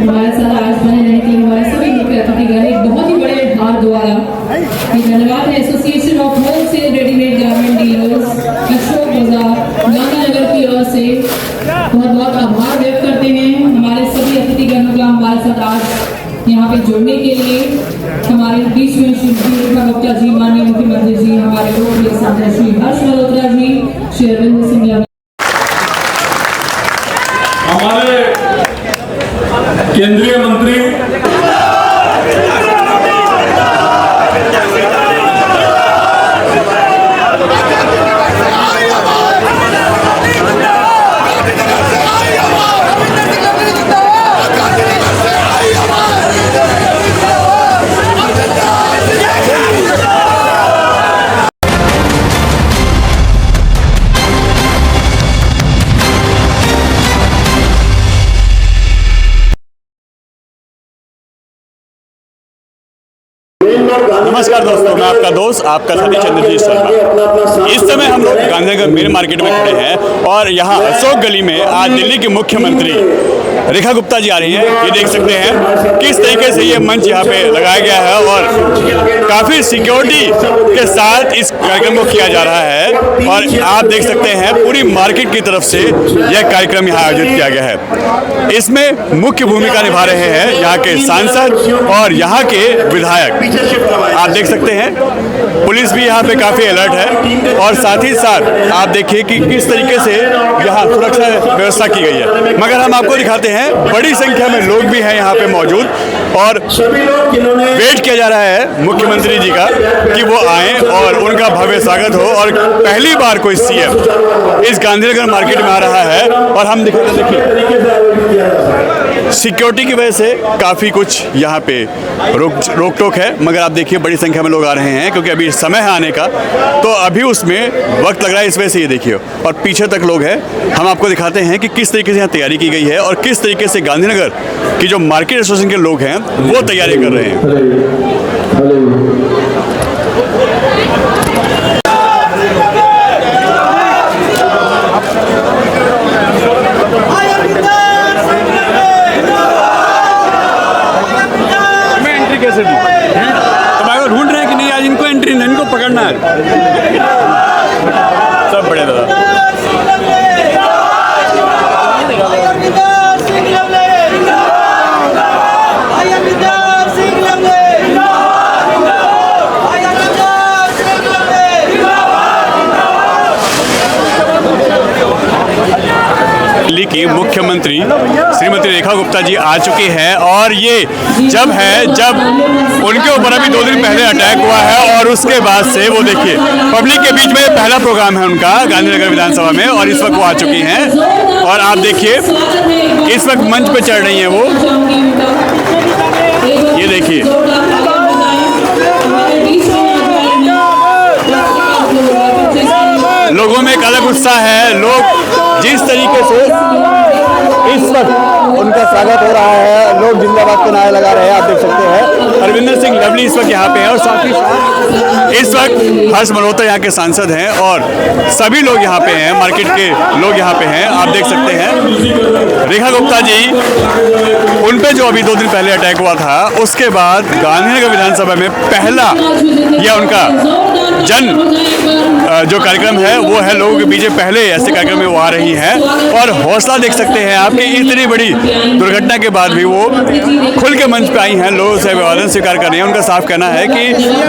हमारे साथ आज बने रहने के लिए हमारे सभी मुख्य अतिथिगण एक बहुत ही बड़े हार द्वारा धन्यवाद है association of wholesale readymade garment dealers Ashok बाजार गांधीनगर की ओर से बहुत बहुत आभार व्यक्त करते हैं हमारे सभी अतिथिगणों का हमारे साथ आज यहाँ पे जुड़ने के लिए। हमारे बीच में श्री रेखा गुप्ता जी, माननीय मुख्यमंत्री जी, हमारे लोकप्रिय सांसद श्री हर्ष मल्होत्रा जी, श्री अरविंद सिंह, हमारे केंद्रीय मंत्री नमस्कार दोस्तों, मैं आपका दोस्त आपका साथी चंद्रजीत शर्मा। इस समय हम लोग गांधीनगर मेन मार्केट में खड़े हैं और यहाँ अशोक गली में आज दिल्ली की मुख्यमंत्री रेखा गुप्ता जी आ रही हैं। ये देख सकते हैं किस तरीके से ये मंच यहाँ पे लगाया गया है और काफ़ी सिक्योरिटी के साथ इस कार्यक्रम को किया जा रहा है। और आप देख सकते हैं पूरी मार्केट की तरफ से यह कार्यक्रम यहाँ आयोजित किया गया है। इसमें मुख्य भूमिका निभा रहे हैं यहाँ के सांसद और यहाँ के विधायक। आप देख सकते हैं पुलिस भी यहाँ पे काफ़ी अलर्ट है और साथ ही साथ आप देखिए कि किस तरीके से यहाँ सुरक्षा व्यवस्था की गई है। मगर हम आपको दिखाते हैं बड़ी संख्या में लोग भी हैं यहाँ पे मौजूद और वेट किया जा रहा है मुख्यमंत्री जी का कि वो आएँ और उनका भव्य स्वागत हो। और पहली बार कोई सीएम इस गांधीनगर मार्केट में आ रहा है और हम दिखाते देखिए सिक्योरिटी की वजह से काफ़ी कुछ यहाँ पे रोक टोक है। मगर आप देखिए बड़ी संख्या में लोग आ रहे हैं क्योंकि अभी समय है आने का, तो अभी उसमें वक्त लग रहा है। इस वजह से ये देखिए और पीछे तक लोग हैं। हम आपको दिखाते हैं कि किस तरीके से यहाँ तैयारी की गई है और किस तरीके से गांधीनगर की जो मार्केट एसोसिएशन के लोग हैं वो तैयारी कर रहे हैं। कैसे दी तो भाई ढूंढ रहे हैं कि नहीं आज इनको एंट्री नहीं, इनको पकड़ना है। सब बड़े दादा दिल्ली की मुख्यमंत्री श्रीमती रेखा गुप्ता जी आ चुकी है और ये जब उनके ऊपर अभी 2 दिन पहले अटैक हुआ है और उसके बाद से वो देखिए पब्लिक के बीच में पहला प्रोग्राम है उनका गांधीनगर विधानसभा में और इस वक्त वो आ चुकी हैं। और आप देखिए इस वक्त मंच पे चढ़ रही हैं वो, ये देखिए लोगों में एक अलग उत्साह है। लोग जिस तरीके से इस वक्त उनका स्वागत हो रहा है, लोग जिंदाबाद के नारे लगा रहे हैं। आप देख सकते हैं अरविंद सिंह लवली इस वक्त यहाँ पे हैं और साथ ही इस वक्त हर्ष मल्होत्रा यहाँ के सांसद हैं और सभी लोग यहाँ पे हैं, मार्केट के लोग यहाँ पे हैं। आप देख सकते हैं रेखा गुप्ता जी, उन पे जो अभी 2 दिन पहले अटैक हुआ था उसके बाद गांधीनगर विधानसभा में पहला यह उनका जो कार्यक्रम है वो है लोगों के बीच पहले ऐसे कार्यक्रम में वो आ रही हैं। और हौसला देख सकते हैं आपकी इतनी बड़ी दुर्घटना के बाद भी वो खुल के मंच पे आई हैं, लोगों से अभिवादन स्वीकार कर रही हैं। उनका साफ कहना है कि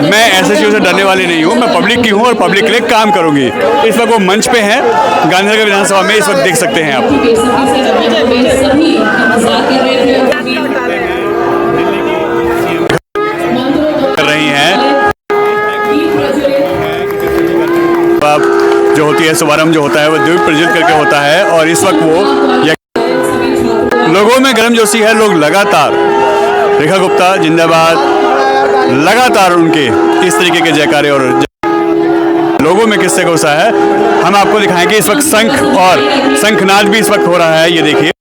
मैं ऐसे चीज़ों से डरने वाली नहीं हूँ, मैं पब्लिक की हूँ और पब्लिक के लिए काम करूँगी। इस वक्त वो मंच पे हैं गांधीनगर विधानसभा में, इस वक्त देख सकते हैं आप। कर रही हैं जो होती है शुभारंभ जो होता है वो दीप प्रज्वलित करके होता है और इस वक्त वो लोगों में गर्मजोशी है। लोग लगातार रेखा गुप्ता जिंदाबाद लगातार उनके इस तरीके के जयकारे और लोगों में किससे गुस्सा है हम आपको दिखाएंगे। इस वक्त शंख और शंखनाद भी इस वक्त हो रहा है, ये देखिए।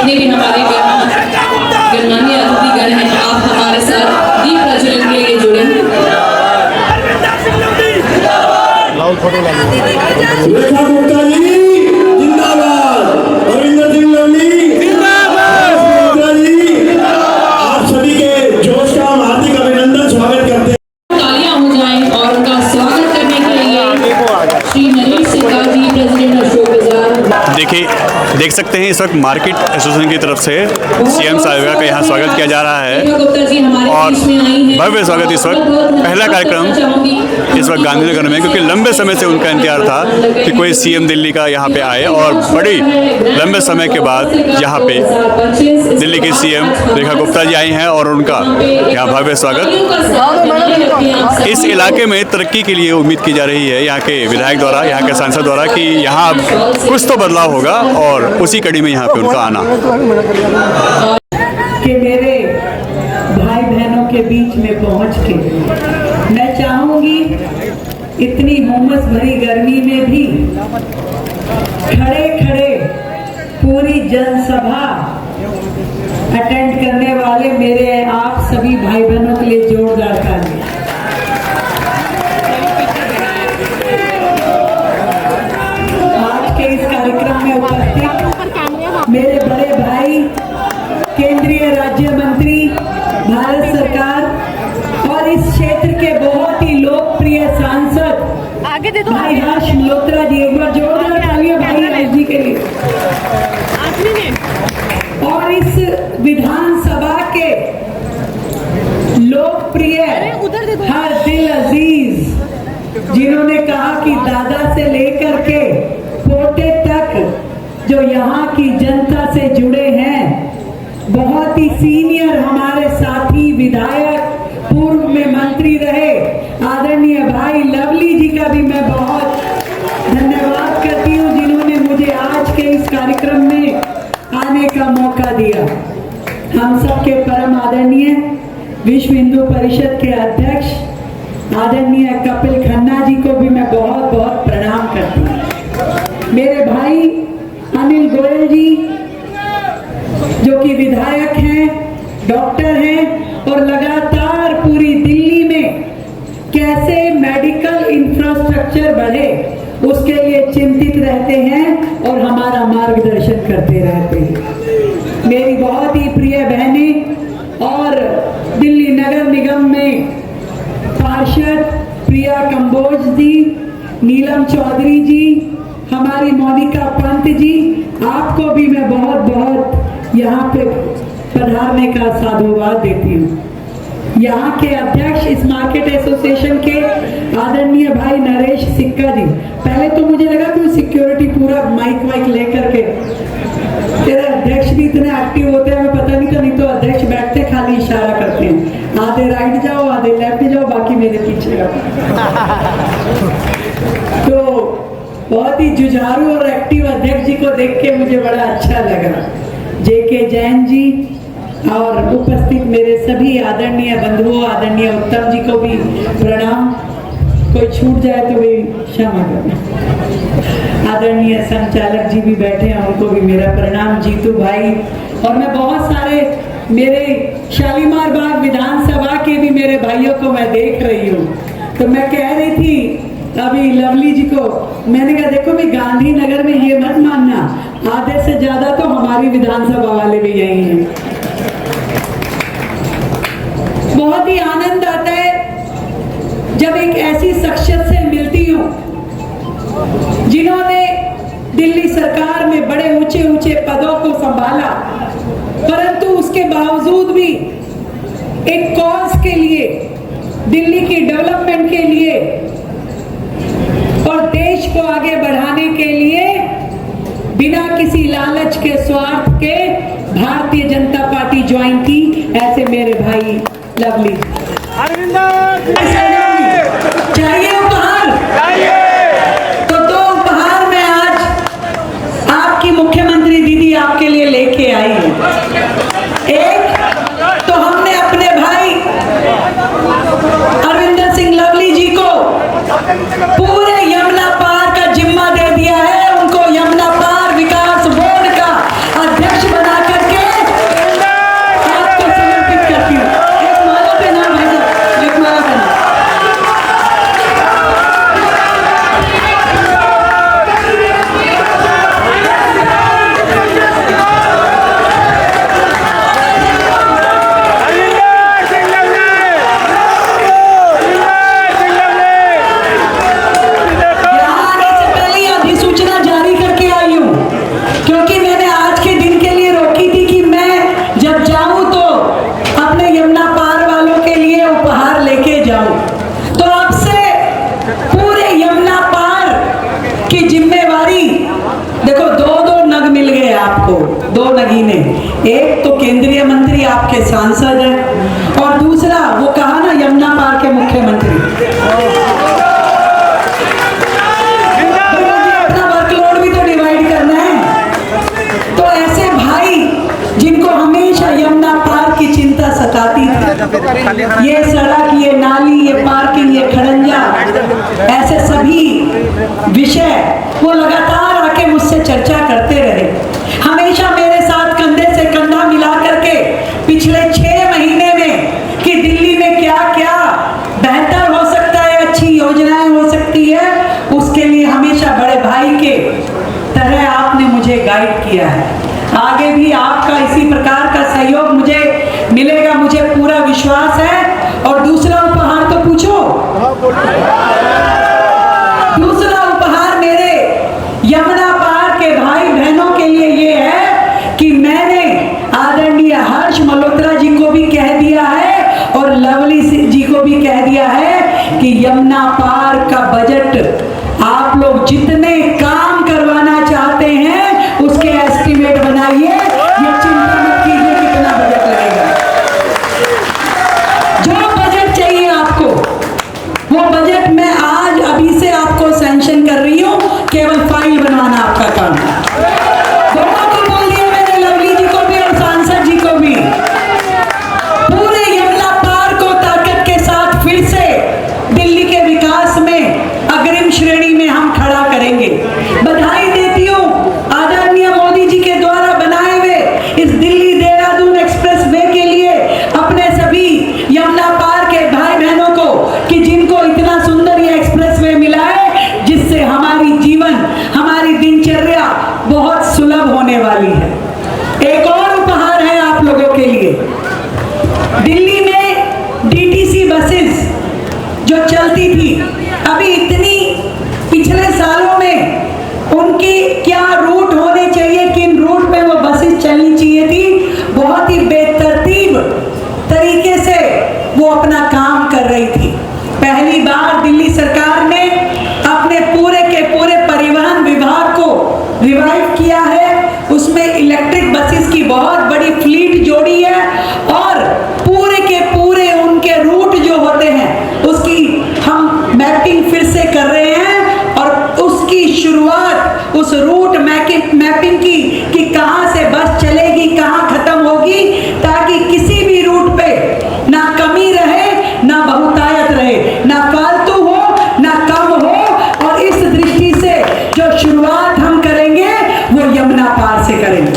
जितने भी हमारे गणमान्य अतिथिगण हैं, आप हमारे साथ दीप प्रज्वलन के लिए जुड़े हैं। रेखा गुप्ता जी जिंदाबाद, अरविंदर सिंह लवली जिंदाबाद। गुप्ता जी, आप सभी के जोश का हम हार्दिक अभिनंदन स्वागत करते हैं। तालियां हो जाएं और उनका स्वागत करने के लिए श्री नरेश सिक्का जी, प्रेसिडेंट अशोक बाजार। देखिए, देख सकते हैं इस वक्त मार्केट एसोसिएशन की तरफ से सीएम साहिबा का यहाँ स्वागत किया जा रहा है और भव्य स्वागत। इस वक्त पहला कार्यक्रम इस वक्त गांधीनगर में, क्योंकि लंबे समय से उनका इंतजार था कि कोई सीएम दिल्ली का यहाँ पे आए और बड़ी लंबे समय के बाद यहाँ पे दिल्ली की सीएम रेखा गुप्ता जी आई हैं और उनका यहाँ भव्य स्वागत। इस इलाके में तरक्की के लिए उम्मीद की जा रही है यहाँ के विधायक द्वारा, यहाँ के सांसद द्वारा, कि यहाँ कुछ तो बदलाव होगा और उसी कड़ी में यहाँ पे उनका आना। कि मेरे भाई बहनों के बीच में पहुंच के मैं चाहूंगी इतनी हुमस भरी गर्मी में भी खड़े खड़े पूरी जनसभा अटेंड करने वाले मेरे आप सभी भाई बहनों के लिए जोरदार ताली। आज के इस कार्यक्रम में उपस्थित मेरे बड़े भाई, केंद्रीय राज्य मंत्री, भारत सरकार और इस क्षेत्र के बहुत ही लोकप्रिय सांसद आगे दे दो, भाई हर्ष मल्होत्रा जी, एक बार जोरदार तालियां भाई हर्ष जी के लिए। आखिरी में और इस विधानसभा के लोकप्रिय हर दिल अजीज, जिन्होंने कहा कि दादा से लेकर के पोते तक जो यहाँ की जनता से जुड़े हैं, बहुत ही सीनियर हमारे साथी विधायक, पूर्व में मंत्री रहे आदरणीय भाई लवली जी का भी मैं बहुत धन्यवाद करती हूँ, जिन्होंने मुझे आज के इस कार्यक्रम में आने का मौका दिया। हम सबके परम आदरणीय विश्व हिंदू परिषद के अध्यक्ष आदरणीय कपिल खन्ना जी को भी मैं बहुत बहुत प्रणाम करती हूँ। मेरे भाई अनिल गोयल जी, जो कि विधायक हैं, डॉक्टर हैं और लगातार पूरी दिल्ली में कैसे मेडिकल इंफ्रास्ट्रक्चर बढ़े उसके लिए चिंतित रहते हैं और हमारा मार्गदर्शन करते रहते हैं। मेरी बहुत ही प्रिय बहनें और दिल्ली नगर निगम में पार्षद प्रिया कंबोज जी, नीलम चौधरी जी, हमारी मोनिका पंत जी, आपको भी मैं बहुत बहुत यहाँ पे पधारने का साधुवाद देती हूँ। यहाँ के अध्यक्ष इस मार्केट एसोसिएशन के आदरणीय भाई नरेश सिक्का जी, पहले तो मुझे लगा कि सिक्योरिटी पूरा माइक वाइक लेकर के, तेरे अध्यक्ष भी इतने एक्टिव होते हैं, हमें पता नहीं था, नहीं तो अध्यक्ष बैठते खाली इशारा करते हैं, आधे राइट जाओ आधे लेफ्ट जाओ, बाकी मेरे पीछे तो बहुत ही जुझारू और एक्टिव अध्यक्ष जी को देख के मुझे बड़ा अच्छा लगा। जेके जैन जी और उपस्थित मेरे सभी आदरणीय बंधुओं, आदरणीय उत्तम जी को भी प्रणाम, कोई छूट जाए तो भी क्षमा करना। आदरणीय संचालक जी भी बैठे हैं, उनको भी मेरा प्रणाम, जीतू भाई, और मैं बहुत सारे मेरे शालीमार बाग विधानसभा के भी मेरे भाइयों को मैं देख रही हूँ। तो मैं कह रही थी अभी लवली जी को, मैंने कहा देखो भी गांधीनगर में ये मत मानना, आधे से ज्यादा तो हमारी विधानसभा वाले भी यही हैं। बहुत ही आनंद आता है जब एक ऐसी शख्सियत से मिलती हूँ जिन्होंने दिल्ली सरकार में बड़े ऊंचे ऊंचे पदों को संभाला, परंतु उसके बावजूद भी एक कॉज के लिए, दिल्ली की डेवलपमेंट के लिए और देश को आगे बढ़ाने के लिए बिना किसी लालच के, स्वार्थ के भारतीय जनता पार्टी ज्वाइन की। ऐसे मेरे भाई लवली, चाहिए उपहार, तो दो उपहार मैं आज आपकी मुख्यमंत्री दीदी आपके लिए लेके आई है। एक तो हमने अपने भाई अरविंदर सिंह लवली जी को पूरे यमुना पार का जिम्मा दे दिया है, उनको यमुना पार विकास बोर्ड का अध्यक्ष बनाकर नेताजी ने, एक तो केंद्रीय मंत्री आपके सांसद हैं और दूसरा वो कहा ना यमुना पार के मुख्यमंत्री। अपना वर्कलोड भी तो डिवाइड करना है। तो ऐसे भाई जिनको हमेशा यमुना पार की चिंता सताती थी, ये सड़क, ये नाली, ये पार्किंग, ये खड़ंजा, ऐसे सभी विषय वो लगातार आके मुझसे चर्चा करते रहे। हमेशा मेरे साथ कंधे से कंधा मिला करके पिछले 6 महीने में कि दिल्ली में क्या क्या बेहतर हो सकता है, अच्छी योजनाएं हो सकती है, उसके लिए हमेशा बड़े भाई के तरह आपने मुझे गाइड किया है। आगे भी आपका इसी प्रकार का सहयोग मुझे मिलेगा, मुझे पूरा विश्वास है। और दूसरा उपहार तो पूछो, दूसरा उपहार मेरे यमुना पार के भाई बहनों के लिए ये है कि मैंने आदरणीय हर्ष मल्होत्रा जी को भी कह दिया है और लवली जी को भी कह दिया है कि यमुना पार का बजट आप लोग जितने काम करवाना चाहते हैं उसके एस्टिमेट बनाइए, ये चिंता मत कीजिए कितना बजट लगेगा। जो बजट चाहिए आपको वो बजट मैं आज अभी से आपको सैंक्शन कर रही हूँ, केवल फाइल बनवाना आपका काम है। दोनों को बोल दिया मैंने, लवली जी को भी और सांसद जी को भी। पूरे यमुना पार को ताकत के साथ फिर से दिल्ली के विकास में अग्रिम श्रेणी में हम खड़ा करेंगे। बधाई देती हूँ आदरणीय मोदी जी के द्वारा बनाए हुए इस दिल्ली देहरादून एक्सप्रेस वे के लिए अपने सभी यमुना पार के भाई बहनों को कि जिनको इतना सुंदर ये एक्सप्रेस वे मिला है, जिससे हमारी जीवन, हमारी दिनचर्या बहुत सुलभ होने वाली है। एक और उपहार है आप लोगों के लिए। दिल्ली में डीटीसी बसेस जो चलती थी, अभी इतनी पिछले सालों में उनकी क्या रूट होने चाहिए, किन रूट पे वो बसेस चलनी चाहिए थी, बहुत ही बेतरतीब तरीके से वो अपना काम कर रही थी। पहली बार दिल्ली सरकार ने अपने पूरे के पूरे परिवहन विभाग को रिवाइव किया है, उसमें इलेक्ट्रिक बसेस की बहुत बड़ी फ्लीट जोड़ी है और पूरे के पूरे उनके रूट जो होते हैं उसकी हम मैपिंग फिर से कर रहे हैं और उसकी शुरुआत उस रूट मैपिंग की कि कहां से बस चलेगी, कहां खत्म होगी, ताकि किसी भी रूट पे ना कमी रहे, ना बहुतायत रहे, ना फालतू हो, ना कम हो। और इस दृष्टि से जो शुरुआत हम करेंगे वो यमुना पार से करेंगे।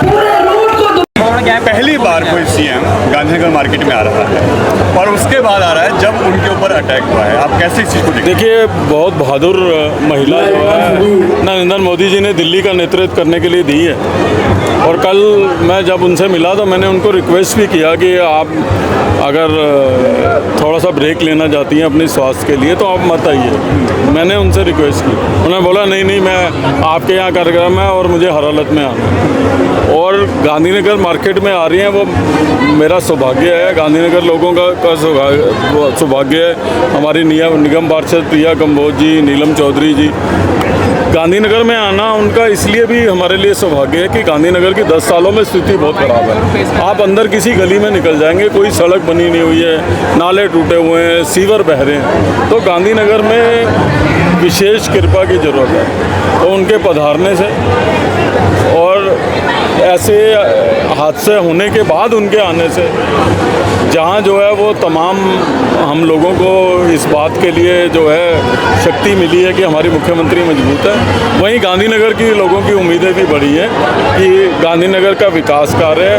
पूरे रूट को पहली बार कोई सीएम गांधीनगर मार्केट में आ रहा है और उसके बाद आ रहा है जब उनके ऊपर अटैक हुआ है, आप कैसे इस चीज़ को देखते हैं? देखिए, बहुत बहादुर महिला जो है नरेंद्र मोदी जी ने दिल्ली का नेतृत्व करने के लिए दी है। और कल मैं जब उनसे मिला तो मैंने उनको रिक्वेस्ट भी किया कि आप अगर थोड़ा सा ब्रेक लेना चाहती हैं अपने स्वास्थ्य के लिए तो आप मत आइए। मैंने उनसे रिक्वेस्ट की, उन्होंने बोला नहीं मैं आपके यहाँ कार्यक्रम है और मुझे हर हालत में आना है। और गांधीनगर मार्केट में आ रही हैं, वो मेरा सौभाग्य है, गांधीनगर लोगों का सौभाग्य है। हमारी निगम पार्षद प्रिया कंबोज जी, नीलम चौधरी जी, गांधीनगर में आना उनका इसलिए भी हमारे लिए सौभाग्य है कि गांधीनगर की 10 सालों में स्थिति बहुत ख़राब है। आप अंदर किसी गली में निकल जाएंगे, कोई सड़क बनी नहीं हुई है, नाले टूटे हुए हैं, सीवर बह रहे हैं। तो गांधीनगर में विशेष कृपा की ज़रूरत है। तो उनके पधारने से और ऐसे हादसे होने के बाद उनके आने से जहाँ जो है वो तमाम हम लोगों को इस बात के लिए जो है शक्ति मिली है कि हमारी मुख्यमंत्री मजबूत है, वहीं गांधीनगर की लोगों की उम्मीदें भी बढ़ी हैं कि गांधीनगर का विकास कार्य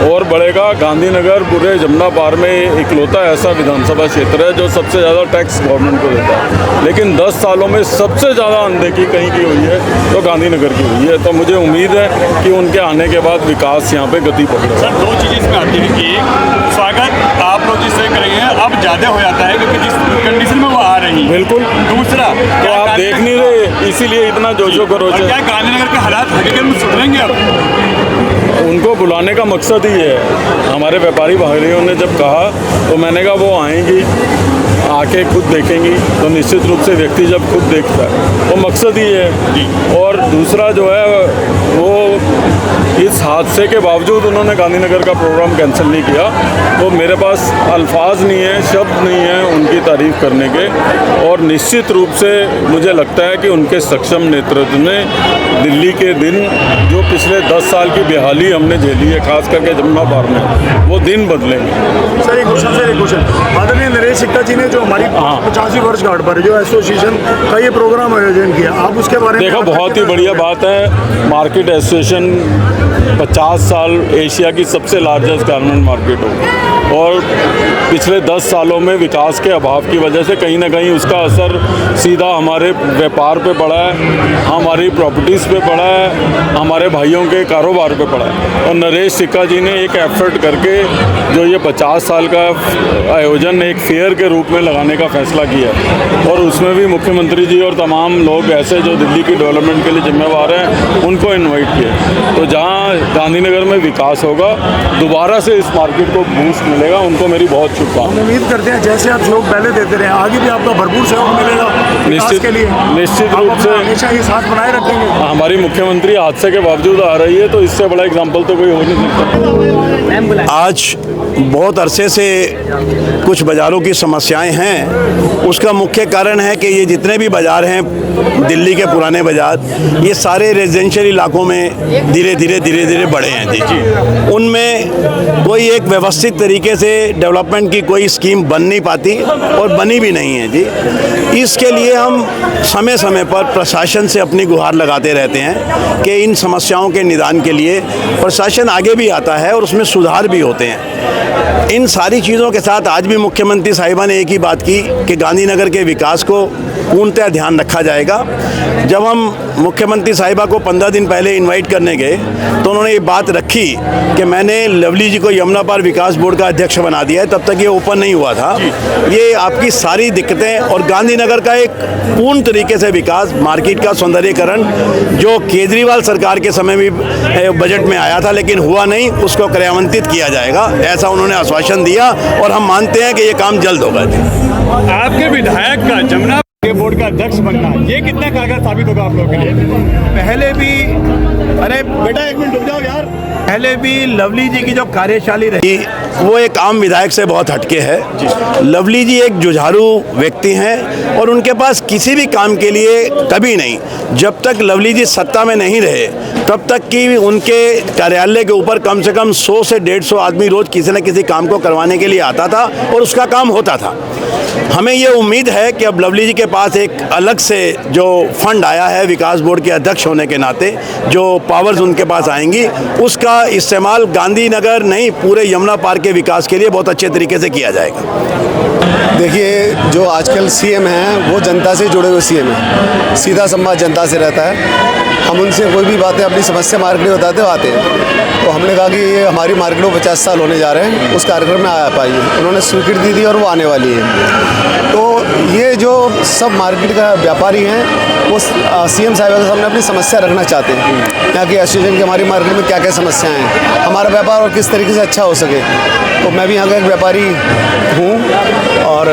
और बढ़ेगा। गांधीनगर पूरे जमुना पार में इकलौता ऐसा विधानसभा क्षेत्र है जो सबसे ज़्यादा टैक्स गवर्नमेंट को देता है, लेकिन 10 सालों में सबसे ज़्यादा अनदेखी कहीं की हुई है तो गांधीनगर की हुई है। तो मुझे उम्मीद है कि उनके आने के बाद विकास यहाँ पे गति पकड़ेगा। सर, 2 चीज़ें इसमें आती हैं। एक, स्वागत आप लोग जिससे करेंगे अब ज़्यादा हो जाता है क्योंकि जिस कंडीशन में वो आ रही है। बिल्कुल। दूसरा, तो आप देख नहीं रहे, इसीलिए इतना जोशो खरोश है। क्या गांधीनगर के हालात हकीकत में सुधरेंगे अब? उनको बुलाने का मकसद ही है, हमारे व्यापारी भाइयों ने जब कहा तो मैंने कहा वो आएंगी, आके खुद देखेंगी, तो निश्चित रूप से व्यक्ति जब खुद देखता है वो मकसद ही है। और दूसरा जो है वो इस हादसे के बावजूद उन्होंने गांधीनगर का प्रोग्राम कैंसिल नहीं किया, तो मेरे पास अल्फाज नहीं है, शब्द नहीं है उनकी तारीफ़ करने के। और निश्चित रूप से मुझे लगता है कि उनके सक्षम नेतृत्व ने दिल्ली के दिन जो पिछले 10 साल की बेहाली हमने झेली है, खास करके जमुना पार में, वो दिन बदलेंगे। सर एक क्वेश्चन आदरणीय नरेश सिक्का जी ने जो हमारी 85 वर्षगांठ पर जो एसोसिएशन का ये प्रोग्राम आयोजन किया, आप उसके बारे में देखो, बहुत ही बढ़िया बात है। मार्केट एसोसिएशन 50 साल एशिया की सबसे लार्जेस्ट गारमेंट मार्केट हो, और पिछले 10 सालों में विकास के अभाव की वजह से कहीं ना कहीं उसका असर सीधा हमारे व्यापार पे पड़ा है, हमारी प्रॉपर्टीज़ पे पड़ा है, हमारे भाइयों के कारोबार पे पड़ा है। और नरेश सिक्का जी ने एक एफर्ट करके जो ये 50 साल का आयोजन एक फेयर के रूप में लगाने का फैसला किया, और उसमें भी मुख्यमंत्री जी और तमाम लोग ऐसे जो दिल्ली की डेवलपमेंट के लिए जिम्मेवार हैं उनको इन्वाइट किया। तो जहाँ गांधीनगर में विकास होगा, दोबारा से इस मार्केट को बूस्ट मिलेगा। उनको मेरी बहुत शुभकामनाएं। उम्मीद करते हैं जैसे आप सहयोग पहले देते रहे, आगे भी आपका भरपूर सहयोग मिलेगा विकास के लिए। निश्चित आप रूप अपना से हमेशा ये साथ बनाए रखेंगे। हमारी मुख्यमंत्री हादसे के बावजूद आ रही है, तो इससे बड़ा एग्जाम्पल तो कोई हो नहीं सकता। आज बहुत अरसे से कुछ बाज़ारों की समस्याएं हैं। उसका मुख्य कारण है कि ये जितने भी बाज़ार हैं दिल्ली के पुराने बाज़ार, ये सारे रेजिडेंशियल इलाकों में धीरे धीरे बढ़े हैं जी। उनमें कोई एक व्यवस्थित तरीके से डेवलपमेंट की कोई स्कीम बन नहीं पाती और बनी भी नहीं है जी। इसके लिए हम समय समय पर प्रशासन से अपनी गुहार लगाते रहते हैं कि इन समस्याओं के निदान के लिए प्रशासन आगे भी आता है और उसमें सुधार भी होते हैं। इन सारी चीज़ों के साथ आज भी मुख्यमंत्री साहिबा ने एक ही बात की कि गांधीनगर के विकास को पूर्णतः ध्यान रखा जाएगा। जब हम मुख्यमंत्री साहिबा को 15 दिन पहले इनवाइट करने गए तो उन्होंने ये बात रखी कि मैंने लवली जी को यमुना पार विकास बोर्ड का अध्यक्ष बना दिया है, तब तक ये ओपन नहीं हुआ था। ये आपकी सारी दिक्कतें और गांधीनगर का एक पूर्ण तरीके से विकास, मार्केट का सौंदर्यीकरण जो केजरीवाल सरकार के समय भी बजट में आया था लेकिन हुआ नहीं, उसको क्रियान्वित किया जाएगा, ऐसा उन्होंने आश्वासन दिया और हम मानते हैं कि ये काम जल्द होगा। आपके विधायक का जमुना बोर्ड का अध्यक्ष बनना, ये कितना कारगर साबित होगा आप लोगों के लिए? पहले भी, अरे बेटा एक मिनट रुक जाओ यार, पहले भी लवली जी की जो कार्यशैली रही वो एक आम विधायक से बहुत हटके है। लवली जी एक जुझारू व्यक्ति हैं और उनके पास किसी भी काम के लिए कभी नहीं, जब तक लवली जी सत्ता में नहीं रहे तब तक कि उनके कार्यालय के ऊपर कम से कम 100 से 150 आदमी रोज किसी न किसी काम को करवाने के लिए आता था और उसका काम होता था। हमें ये उम्मीद है कि अब लवली जी के पास एक अलग से जो फंड आया है विकास बोर्ड के अध्यक्ष होने के नाते, जो पावर्स उनके पास आएंगी, उसका इस्तेमाल गांधीनगर नहीं पूरे यमुना पार के विकास के लिए बहुत अच्छे तरीके से किया जाएगा। देखिए, जो आजकल सीएम हैं वो जनता से जुड़े हुए सीएम हैं, सीधा संवाद जनता से रहता है। हम उनसे कोई भी बातें अपनी समस्या मार्केट में बताते आते हैं। तो हमने कहा कि ये हमारी मार्केट को 50 साल होने जा रहे हैं, उस कार्यक्रम में आ पाइए। उन्होंने स्वीकृति दी और वो आने वाली है। तो ये जो सब मार्केट का व्यापारी हैं वो सीएम साहिबा के सामने अपनी समस्या रखना चाहते हैं, यहाँ की एसोसिएशन की हमारी मार्केट में क्या क्या समस्याएं हैं, हमारा व्यापार और किस तरीके से अच्छा हो सके। तो मैं भी यहाँ का एक व्यापारी हूँ और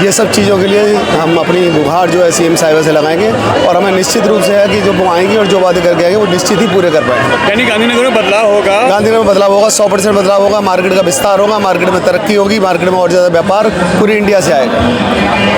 ये सब चीज़ों के लिए हम अपनी गुहार जो है सीएम साहिबा से लगाएंगे और हमें निश्चित रूप से है कि जो वो आएंगी और जो वादे करके आएंगे वो निश्चित ही पूरे कर पाएंगे। यानी गांधीनगर में बदलाव होगा, गांधीनगर में बदलाव होगा, 100% बदलाव होगा, मार्केट का विस्तार होगा, मार्केट में तरक्की होगी, मार्केट में और ज़्यादा व्यापार पूरी इंडिया से आएगा।